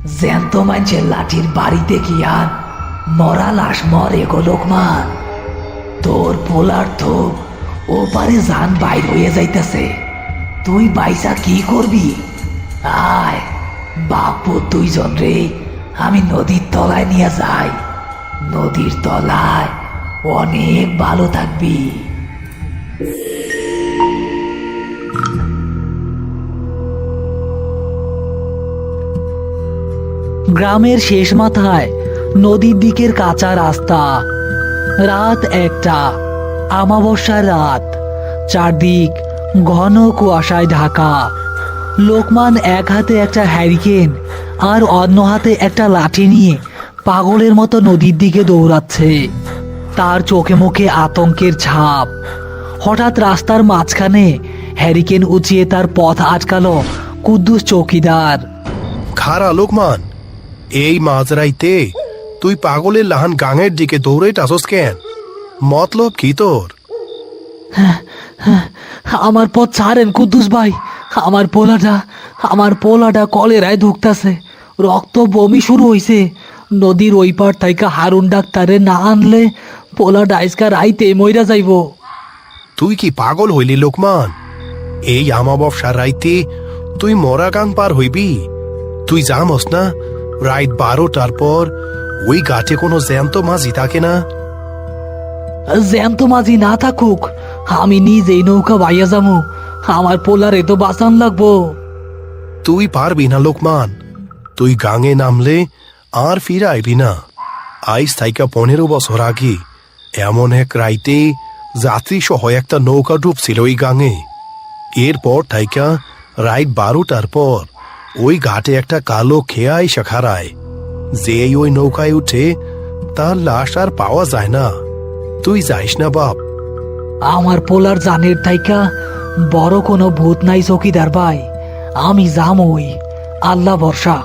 জ্যান্ত মানুষের লাঠির বাড়িতে কি আর মরা লাশ মরে গো লোকমান। তোর পোলার থোপ ওপারে যান বাইর হয়ে যাইতেছে, তুই বাইসা কি করবি? আয় বাপু দুইজন রে আমি নদীর তলায় নিয়ে যাই, নদীর তলায় অনেক ভালো থাকবি। গ্রামের শেষ মাথায় নদীর দিকের কাঁচা রাস্তা। রাত একটা, আমাবস্যার রাত। চারদিক ঘন কুয়াশায় ঢাকা। লোকমান এক হাতে একটা হ্যারিকেন আর অন্য হাতে একটা লাঠি নিয়ে পাগলের মতো নদীর দিকে দৌড়াচ্ছে। তার চোখে মুখে আতঙ্কের ছাপ। হঠাৎ রাস্তার মাঝখানে হ্যারিকেন উঁচিয়ে তার পথ আটকালো কুদ্দুস চৌকিদার। খারা লোকমান, এই মাঝরাইতে তুই পাগলের লাহান গাঙের দিকে দৌড়াইতাছস কেন? মতলব কি তোর? আমার পথ ছাড়েন কুদ্দুস ভাই, আমার পোলাটা কলেরায় ঢুকতাছে, রক্ত বমি শুরু হইছে। নদীর ওই পার থাইকা হারুন ডাক্তারে না আনলে পোলাটা আইজকা রাইতে মইরা যাইব। তুই কি পাগল হইলি লোকমান? এই আমাবস্যার রাইতে তুই মরা গাং পার হইবি? তুই জামস না রাত 12টার পর ওই ঘাটে কোনো জ্যান্ত মাঝি থাকে না। জ্যান্ত মাঝি না থাকুক, আমি নিজেই নৌকা বাইয়া যামু, আমার পোলারে তো বাঁচান লাগবো। তুই পারবি না লোকমান, তুই গাঙে নামলে আর ফিরে আইবি না। আইস থাইকা 15 বছর আগে এমন এক রাইতে যাত্রী সহ একটা নৌকা ডুবছিল ওই গাঙে। এরপর থাইকা রাত 12টার পর ওই ঘাটে একটা কালো খেয়া আইসা খাড়ায়। যেই ওই নৌকায় উঠে তার লাশ আর পাওয়া যায় না। তুই যাইস না বাপ। আমার পোলার জানের থাইকা বড় কোনো ভূত নাই চৌকিদার ভাই, আমি যামই, আল্লাহ ভরসা।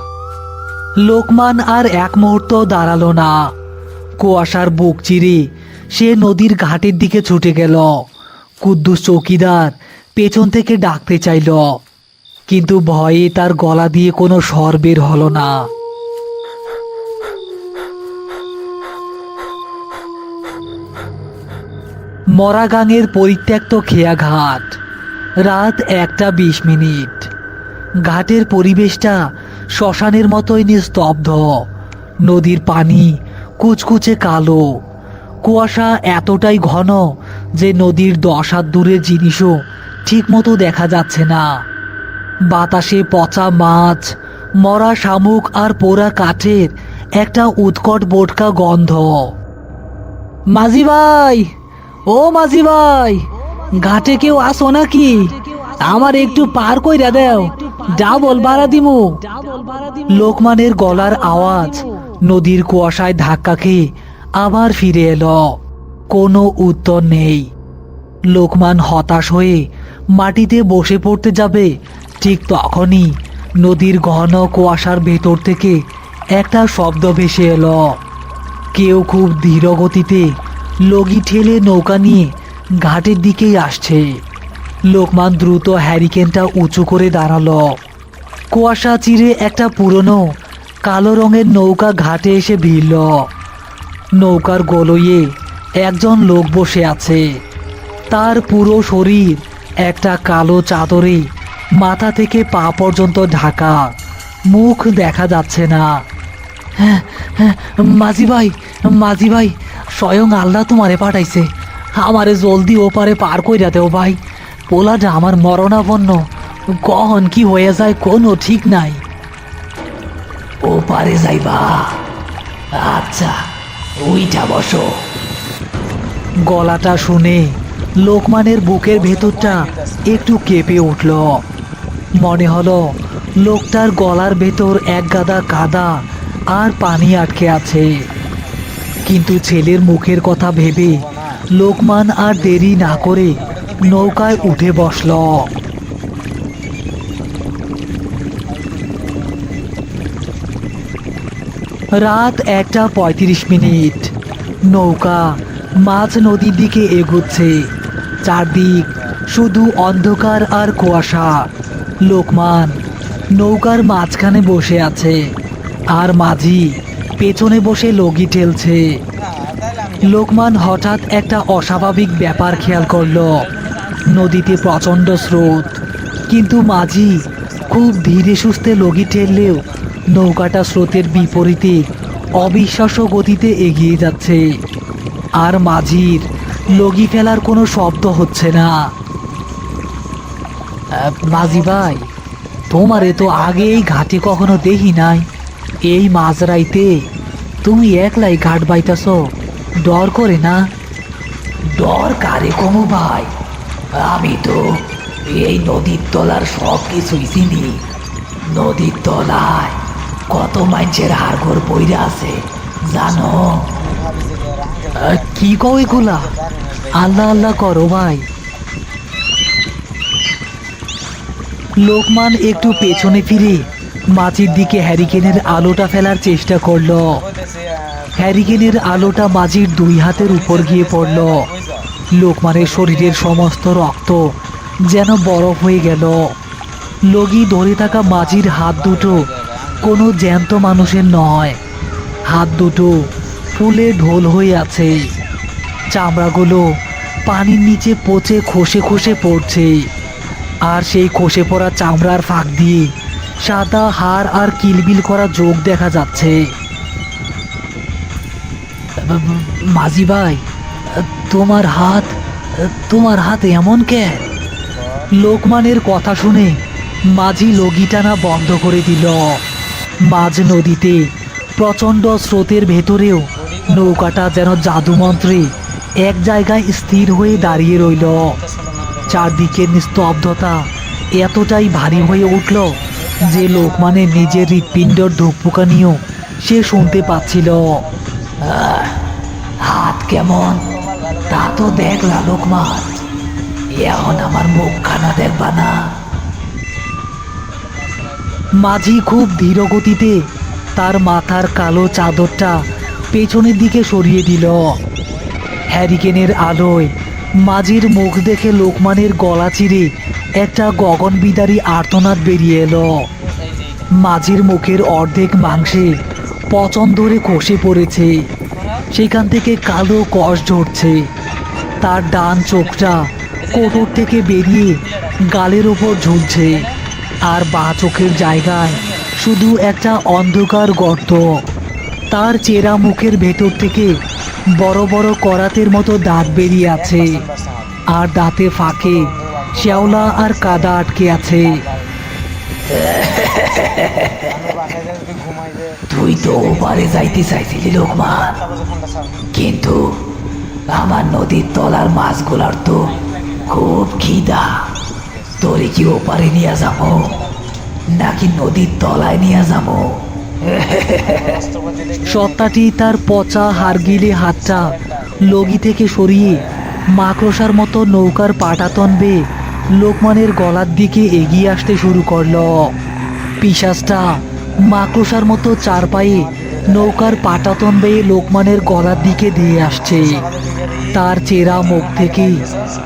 লোকমান আর এক মুহূর্ত দাঁড়ালো না। কুয়াশার বুক চিরে সে নদীর ঘাটের দিকে ছুটে গেল। কুদ্দুস চৌকিদার পেছন থেকে ডাকতে চাইল, কিন্তু ভয়ে তার গলা দিয়ে কোনো স্বর বের হলো না। মরাগাঙের পরিত্যক্ত খেয়াঘাট। রাত 1:20। ঘাটের পরিবেশটা শ্মশানের মতোই নিস্তব্ধ। নদীর পানি কুচকুচে কালো, কুয়াশা এতটাই ঘন যে নদীর 10 হাত দূরের জিনিসও ঠিক মতো দেখা যাচ্ছে না। বাতাসে পচা মাছ, মরা শামুক আর পোড়া কাঠের একটা উৎকট বোটকা গন্ধ। মাঝি ভাই, ও মাঝি ভাই, ঘাটে কেউ আসো নাকি? আমার একটু পার কইরা দেও, ডাবল ভাড়া দিমু। লোকমানের গলার আওয়াজ নদীর কুয়াশায় ধাক্কা খেয়ে আবার ফিরে এলো। কোনো উত্তর নেই। লোকমান হতাশ হয়ে মাটিতে বসে পড়তে যাবে, ঠিক তখনই নদীর ঘন কুয়াশার ভেতর থেকে একটা শব্দ ভেসে এলো। কেউ খুব ধীর গতিতে লগি ঠেলে নৌকা নিয়ে ঘাটের দিকেই আসছে। লোকমান দ্রুত হ্যারিকেনটা উঁচু করে দাঁড়ালো। কুয়াশা চিরে একটা পুরনো কালো রঙের নৌকা ঘাটে এসে ভিড়ল। নৌকার গলইয়ে একজন লোক বসে আছে। তার পুরো শরীর একটা কালো চাদরে মাথা থেকে পা পর্যন্ত ঢাকা, মুখ দেখা যাচ্ছে না। হ্যাঁ হ্যাঁ, মাঝি ভাই, স্বয়ং আল্লাহ তোমারে পাঠাইছে, আমারে জলদি ওপারে পার কইরা দেও ভাই। পোলাটা আমার মরণাপন্ন, কখন কি হয়ে যায় কোনো ঠিক নাই। ওপারে যাইবা? আচ্ছা ওইটা বসো। গলাটা শুনে লোকমানের বুকের ভেতরটা একটু কেঁপে উঠল। মনে হলো লোকটার গলার ভেতর এক গাদা কাদা আর পানি আটকে আছে। কিন্তু ছেলের মুখের কথা ভেবে লোকমান আর দেরি না করে নৌকায় উঠে বসল। রাত 1:35। নৌকা মাঝ নদীর দিকে এগোচ্ছে। চারদিক শুধু অন্ধকার আর কুয়াশা। লোকমান নৌকার মাঝখানে বসে আছে। আর মাঝি পেছনে বসে লগি ঠেলছে। লোকমান হঠাৎ একটা অস্বাভাবিক ব্যাপার খেয়াল করলো। নদীতে প্রচণ্ড স্রোত, কিন্তু মাঝি খুব ধীরে সুস্থে লগি ঠেললেও নৌকাটা স্রোতের বিপরীতে অবিশ্বাস্য গতিতে এগিয়ে যাচ্ছে। আর মাঝির লগি ফেলার কোনো শব্দ হচ্ছে না। মাঝি ভাই, তোমারে তো আগে এই ঘাটে কখনো দেখি নাই। এই মাঝরাইতে তুমি একলাই ঘাট বাইতাছ, ডর করে না? ডর কারে কমু ভাই, আমি তো এই নদীর তলার সব কিছুই চিনি। নদীর তলায় কত মানুষের হাড়গোড় পইরা আছে জানো? কি কও এগুলা? আল্লাহ আল্লাহ করো ভাই। লোকমান একটু পেছনে ফিরে মাঝির দিকে হ্যারিকেনের আলোটা ফেলার চেষ্টা করলো। হ্যারিকেনের আলোটা মাঝির দুই হাতের উপর গিয়ে পড়ল। লোকমানের শরীরের সমস্ত রক্ত যেন বরফ হয়ে গেল। লগি ধরে থাকা মাঝির হাত দুটো কোনো জ্যান্ত মানুষের নয়। হাত দুটো ফুলে ঢোল হয়ে আছে। চামড়াগুলো পানির নিচে পচে খসে খসে পড়ছে। আর সেই খসে পড়া চামড়ার ফাঁক দিয়ে সাদা হাড় আর কিলবিল করা চোখ দেখা যাচ্ছে। মাঝি ভাই, তোমার হাত এমন কেন? লোকমানের কথা শুনে মাঝি লগি টানা বন্ধ করে দিল। মাঝ নদীতে প্রচণ্ড স্রোতের ভেতরেও নৌকাটা যেন জাদুমন্ত্রে এক জায়গায় স্থির হয়ে দাঁড়িয়ে রইল। চারদিকের নিস্তব্ধতা এতটাই ভারী হয়ে উঠল যে লোকমানের নিজের হৃৎপিণ্ডর ধুকপুকানিও সে শুনতে পাচ্ছিল। হাত কেমন তা তো দেখলা লোকমান, এখন আমার মুখখানা দেখবা না? মাঝি খুব ধীর গতিতে তার মাথার কালো চাদরটা পেছনের দিকে সরিয়ে দিল। হ্যারিকেনের আলোয় মাঝির মুখ দেখে লোকমানের গলা চিরে একটা গগনবিদারী আর্তনাদ বেরিয়ে এলো। মাঝির মুখের অর্ধেক মাংসে পচন ধরে খসে পড়েছে, সেখান থেকে কালো কষ ঝরছে। তার ডান চোখটা কোটর থেকে বেরিয়ে গালের ওপর ঝুলছে, আর বাঁ চোখের জায়গায় শুধু একটা অন্ধকার গর্ত। তার চেরা মুখের ভেতর থেকে বড় বড় করাতের মতো দাঁত বেরিয়ে আছে, আর দাঁতে ফাঁকে শ্যাওলা আর কাদা আটকে আছে। তুই তো ওপারে যাইতে চাইছিলি লোকমান, কিন্তু আমার নদীর তলার মাছগুলার তো খুব খিদা। তোরে কি ওপারে নিয়ে যাবো নাকি নদীর তলায় নিয়ে যাবো? সত্তাটি তার পচা হাড়গিলে হাতটা লগি থেকে সরিয়ে মাকড়সার মতো নৌকার পাটাতন বেয়ে লোকমানের গলার দিকে এগিয়ে আসতে শুরু করলো। পিশাচটা মাকড়সার মতো চার পায়ে নৌকার পাটাতন বেয়ে লোকমানের গলার দিকে দিয়ে আসছে। তার চেরা মুখ থেকে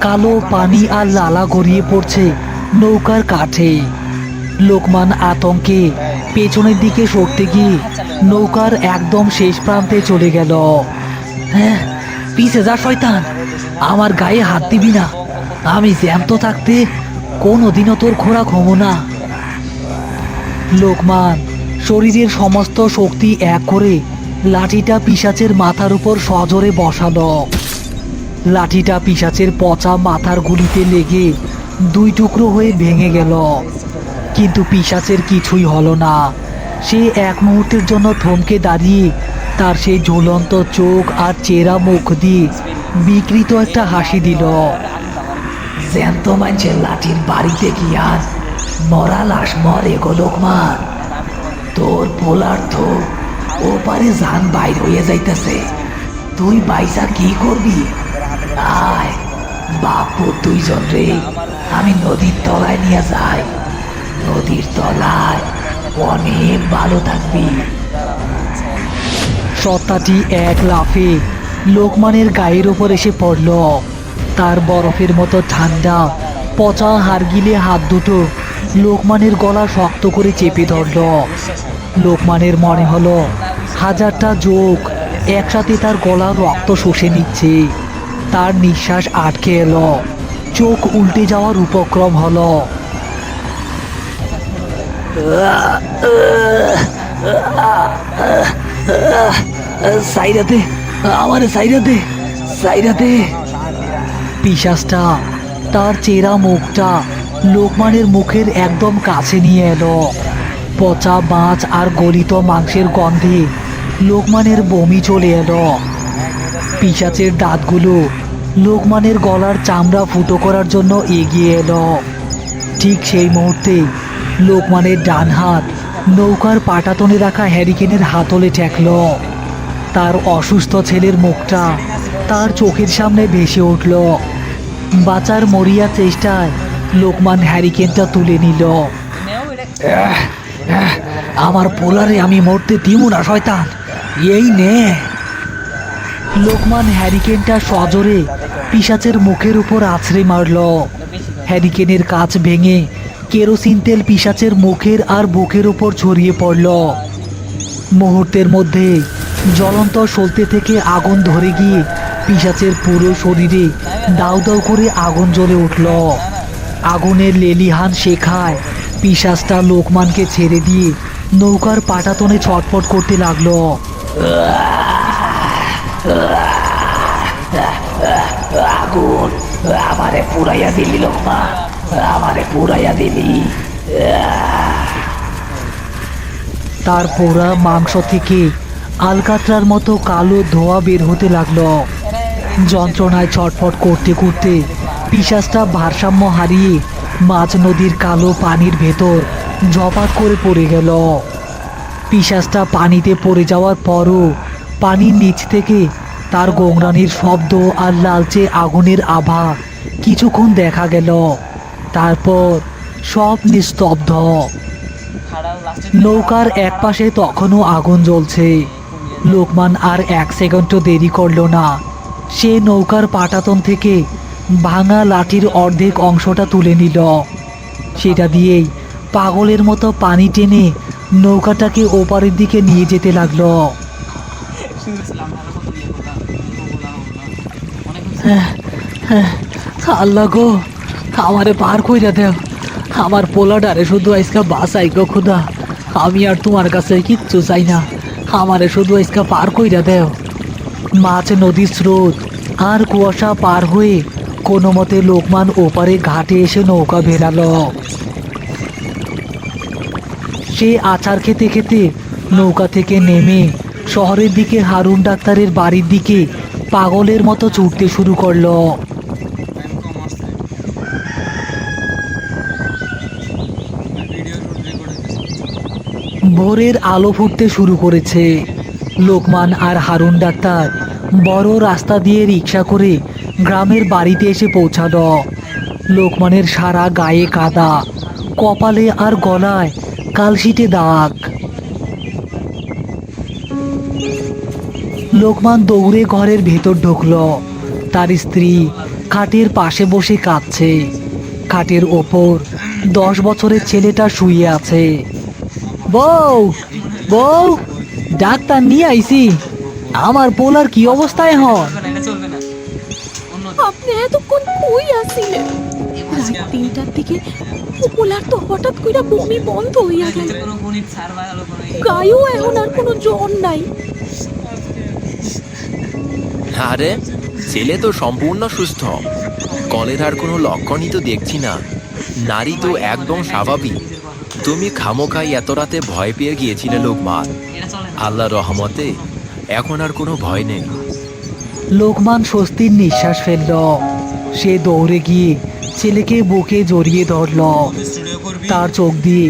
কালো পানি আর লালা গড়িয়ে পড়ছে নৌকার কাঠে। লোকমান আতঙ্কে পেছনের দিকে সরতে গিয়ে নৌকার একদম শেষ প্রান্তে চলে গেল। হ্যাঁ, পিছে যা শয়তান, আমার গায়ে হাত দিবি না। আমি জ্যান্ত থাকতে কোনোদিনও তোর খোরাক হব না। লোকমান শরীরের সমস্ত শক্তি এক করে লাঠিটা পিশাচের মাথার উপর সজোরে বসালো। লাঠিটা পিশাচের পচা মাথার গুলিতে লেগে দুই টুকরো হয়ে ভেঙে গেল, কিন্তু পিশাচের কিছুই হলো না। সে এক মুহূর্তের জন্য থমকে দাঁড়িয়ে তার সেই ঝুলন্ত চোখ আর চেরা মুখ দিয়ে বিকৃত একটা হাসি দিল। জ্যান্ত মানুষের লাঠির বাড়িতে কি আর মরা লাশ মরে গো লোকমান? তোর পোলার তো ওপারে জান বাইর হয়ে যাইতেছে, তুই বাইসা কি করবি? আয় বাপু, দুইজন রে আমি নদীর তলায় নিয়ে যাই। নদীর তলায় অনেক ভালো থাকবি। সত্তাটি এক লাফে লোকমানের গায়ের ওপর এসে পড়ল। তার বরফের মতো ঠান্ডা পচা হাড়গিলে হাত দুটো লোকমানের গলা শক্ত করে চেপে ধরল। লোকমানের মনে হলো হাজারটা যোগ একসাথে তার গলার রক্ত শুষে নিচ্ছে। তার নিঃশ্বাস আটকে এলো, চোখ উল্টে যাওয়ার উপক্রম হলো। সাইরাতে, আমারে সাইরাতে, সাইরাতে। পিশাচটা তার চেরা মুখটা লোকমানের মুখের একদম কাছে নিয়ে এলো। পচা মাছ আর গলিত মাংসের গন্ধে লোকমানের বমি চলে এলো। পিশাচের দাঁতগুলো লোকমানের গলার চামড়া ফুটো করার জন্য এগিয়ে এলো। ঠিক সেই মুহূর্তে লোকমানের ডান হাত নৌকার পাটাতনে রাখা হ্যারিকেনের হাতলে ঠেকল। তার অসুস্থ ছেলের মুখটা তার চোখের সামনে ভেসে উঠল। বাঁচার মরিয়া চেষ্টায় লোকমান হ্যারিকেনটা তুলে নিল। আমার পোলারে আমি মরতে দিব না শয়তান, এই নে। লোকমান হ্যারিকেনটা সজোরে পিশাচের মুখের উপর আছড়ে মারল। হ্যারিকেনের কাঁচ ভেঙে কেরোসিন তেল পিশাচের মুখের আর বুকের উপর ছড়িয়ে পড়ল। মুহূর্তের মধ্যে জ্বলন্ত সলতে থেকে আগুন ধরে গিয়ে পিশাচের পুরো শরীরে দাউ দাউ করে আগুন জ্বলে উঠল। আগুনের লেলিহান শেখায় পিশাচটা লোকমানকে ছেড়ে দিয়ে নৌকার পাটাতনে ছটফট করতে লাগলো। আগুন, আমারে পুরাইয়া দিলি লোকমান, আমারে পুরাইয়া দিলি। তার পোড়া মাংস থেকে আলকাতরার মতো কালো ধোঁয়া বের হতে লাগলো। যন্ত্রণায় ছটফট করতে করতে পিশাচটা ভারসাম্য হারিয়ে মাঝ নদীর কালো পানির ভেতর ঝপাট করে পড়ে গেল। পিশাচটা পানিতে পড়ে যাওয়ার পরও পানির নিচ থেকে তার গোংরানির শব্দ আর লালচে আগুনের আভা কিছুক্ষণ দেখা গেল। তারপর সব নিস্তব্ধ। নৌকার একপাশে তখনও আগুন জ্বলছে। লোকমান আর এক সেকেন্ডও দেরি করলো না। সে নৌকার পাটাতন থেকে ভাঙা লাঠির অর্ধেক অংশটা তুলে নিল। সেটা দিয়েই পাগলের মতো পানি টেনে নৌকাটাকে ওপারের দিকে নিয়ে যেতে লাগলো। আল্লাহ গো, আমারে পার কইরা দেও। আমার পোলাডারে শুধু আজকা বাঁচাই গো খুদা। আমি আর তোমার কাছে কিচ্ছু চাই না, আমারে শুধু আজকা পার কইরা দেও। মাঝ নদীর স্রোত আর কুয়াশা পার হয়ে কোনো মতে লোকমান ওপারে ঘাটে এসে নৌকা ভেড়ালো। সে আচার খেতে খেতে নৌকা থেকে নেমে শহরের দিকে হারুন ডাক্তারের বাড়ির দিকে পাগলের মতো ছুটতে শুরু করলো। ভোরের আলো ফুটতে শুরু করেছে। লোকমান আর হারুন ডাক্তার বড় রাস্তা দিয়ে রিক্সা করে গ্রামের বাড়িতে এসে পৌঁছালো। লোকমানের সারা গায়ে কাদা, কপালে আর গলায় কালশিটে দাগ। লোকমান দৌড়ে ঘরের ভেতর ঢুকলো। তার স্ত্রী খাটের পাশে বসে কাঁদছে। খাটের ওপর 10 বছরের ছেলেটা শুয়ে আছে। বউ, বউ, ডাক্তার নিয়ে আইছি। আমার পোলার কি অবস্থায় হন? আপনি এতক্ষণ কই আছিলেন? রাত 3টার দিকে পোলার তো হঠাৎ কইরা বমি বন্ধ হইয়া গেল। গায়েও এখন আর কোনো জ্বর নাই। আরে ছেলে তো সম্পূর্ণ সুস্থ, কলেরার কোনো লক্ষণই তো দেখছি না। নারী তো একদম স্বাভাবিক। তুমি খামোখাই এত রাতে ভয় পেয়ে গিয়েছিলে লোকমান। আল্লাহ রহমতে এখন আর কোনো ভয় নেই। লোকমান স্বস্তির নিঃশ্বাস ফেলল। সে দৌড়ে গিয়ে ছেলেকে বুকে জড়িয়ে ধরল। তার চোখ দিয়ে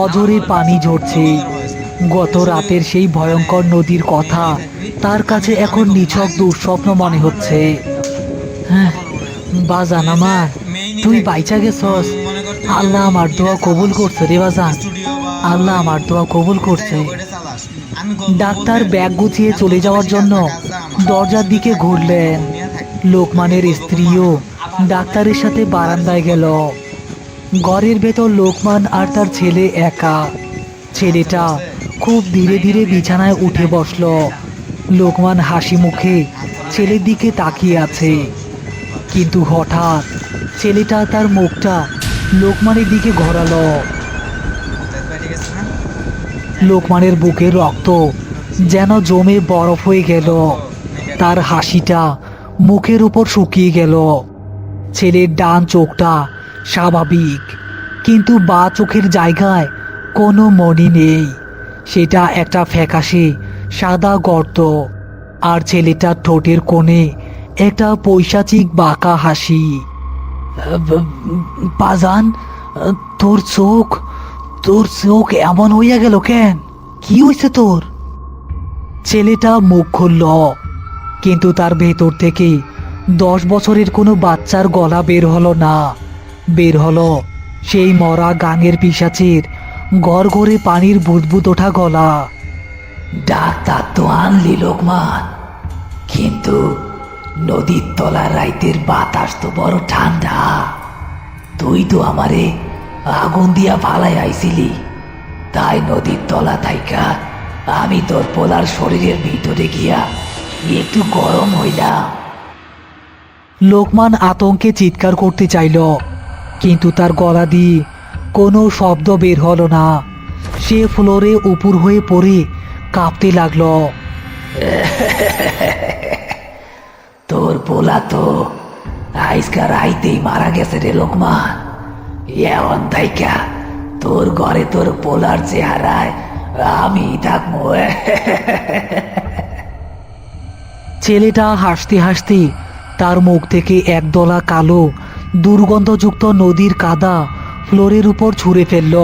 অঝরে পানি ঝরছে। গত রাতের সেই ভয়ঙ্কর নদীর কথা তার কাছে এখন নিছক দুঃস্বপ্ন মনে হচ্ছে। হ্যাঁ বাজান আমার, তুই বাইচা গেছস। আল্লাহ আমার দোয়া কবুল করছে রে বাজান, আল্লাহ আমার দোয়া কবুল করছে। ডাক্তার ব্যাগ গুছিয়ে চলে যাওয়ার জন্য দরজার দিকে ঘুরলেন। লোকমানের স্ত্রীও ডাক্তারের সাথে বারান্দায় গেল। ঘরের ভেতর লোকমান আর তার ছেলে একা। ছেলেটা খুব ধীরে ধীরে বিছানায় উঠে বসলো। লোকমান হাসি মুখে ছেলের দিকে তাকিয়ে আছে, কিন্তু হঠাৎ ছেলেটা তার মুখটা লোকমানের দিকে ঘোরালো। লোকমানের বুকের রক্ত যেন জমে বরফ হয়ে গেল। তার হাসিটা মুখের উপর শুকিয়ে গেল। ছেলের ডান চোখটা স্বাভাবিক, কিন্তু বাঁ চোখের জায়গায় কোনো মণি নেই। সেটা একটা ফ্যাকাশে সাদা গর্ত। আর ছেলেটার ঠোঁটের কোণে একটা পৈশাচিক বাঁকা হাসি। বাজান, তোর চোখ এমন হইয়া গেল কেন? কি হয়েছে তোর? ছেলেটা মুখ খুলল, কিন্তু তার ভেতর থেকে 10 বছরের কোনো বাচ্চার গলা বের হলো না। বের হলো সেই মরা গাঙের পিশাচের গড়গড়ে পানির বুদবুদ ওঠা গলা। ডাক্তার তো আনলি লোকমান, কিন্তু নদীর তলার রাইতের বাতাস তো বড় ঠান্ডা। তুই তো আমারে আগুন দিয়া ফালাই আইছিলি, তাই নদীর তলা থাইকা আমি তোর পোলার শরীরের ভিতরে গিয়া একটু গরম হইলাম। লোকমান আতঙ্কে চিৎকার করতে চাইল, কিন্তু তার গলা দিয়ে কোনো শব্দ বের হলো না। সে ফ্লোরে উপুর হয়ে পড়ে কাঁপতে লাগলো। তোর পোলা তো আজকা রাইতেই মারা গেছে রে লোকমান। এমন থাইকা তোর ঘরে তোর পোলার চেহারায় আমি থাকবো। ছেলেটা হাসতে হাসতে তার মুখ থেকে একদলা কালো দুর্গন্ধযুক্ত নদীর কাদা ফ্লোরের উপর ছুঁড়ে ফেলল।